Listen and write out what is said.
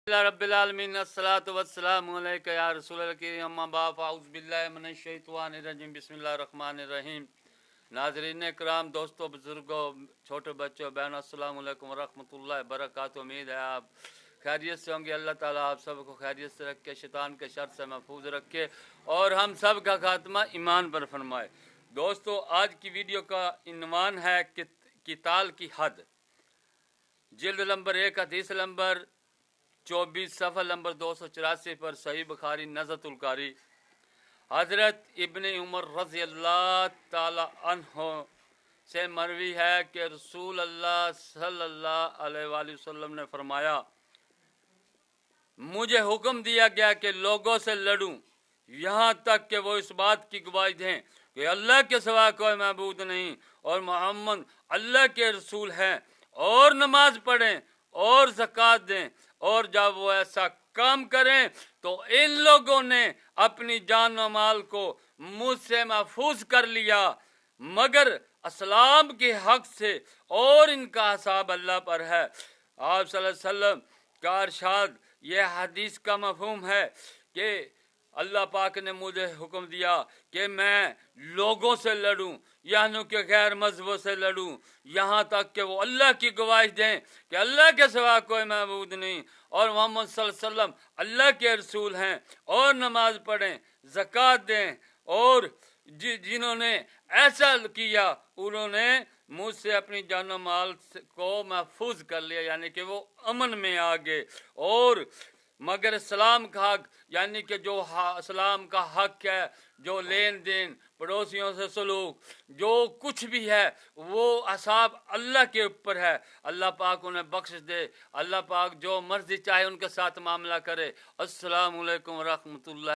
रब्बिल आलमीन अस्सलातु वस्सलामु अलैका या रसूलल करीम अम्मा बाद अऊज़ु बिल्लाहि मिनश शैतानिर रजीम बिस्मिल्लाहिर रहमानिर रहीम। नाज़रीन इकराम, दोस्तों, बुजुर्गों, छोटे बच्चों, बहनों, अस्सलामु अलैकुम व रहमतुल्लाहि व बरकातुहू। उम्मीद है आप खैरियत से होंगे। अल्लाह ताला आप सबको खैरियत से रखे, शैतान के शर से महफूज रखे और हम सब का खात्मा ईमान पर फरमाए। दोस्तों, आज की वीडियो का इन्वान है किताल की हद, जिल्द नंबर 1 हदीस नंबर 24 सफ़ा नंबर 284 पर सही बुखारी नज़तुल कारी हज़रत इब्ने उमर रज़ी अल्लाह ताला अन्हो से मरवी है कि रसूल अल्लाह सल्लल्लाहु अलैहि वसल्लम ने फरमाया, मुझे हुक्म दिया गया कि लोगों से लड़ूं यहाँ तक कि वो इस बात की गवाही दें कि अल्लाह के सिवा कोई महबूद नहीं और मोहम्मद अल्लाह के रसूल हैं, और नमाज पढ़ें और ज़कात दें, और जब वो ऐसा काम करें तो इन लोगों ने अपनी जान व माल को मुझसे महफूज कर लिया मगर अस्लाम के हक से, और इनका हिसाब अल्लाह पर है। आप सल्लल्लाहु अलैहि वसल्लम का इरशाद, यह हदीस का मफहूम है कि अल्लाह पाक ने मुझे हुक्म दिया कि मैं लोगों से लड़ूं, यानी कि गैर मजहबों से लड़ूं यहाँ तक कि वो अल्लाह की गवाही दें कि अल्लाह के सिवा कोई महबूद नहीं और मोहम्मद सल्लल्लाहु अलैहि वसल्लम अल्लाह के रसूल हैं, और नमाज पढ़ें, ज़कात दें, और जिन्होंने ऐसा किया उन्होंने मुझसे अपनी जान माल को महफूज कर लिया, यानी कि वो अमन में आ गए। और मगर इस्लाम का हक, यानी कि जो इस्लाम का हक है, जो लेन देन, पड़ोसियों से सलूक, जो कुछ भी है वो हिसाब अल्लाह के ऊपर है। अल्लाह पाक उन्हें बख्श दे, अल्लाह पाक जो मर्जी चाहे उनके साथ मामला करे। अस्सलामु अलैकुम व रहमतुल्लाह।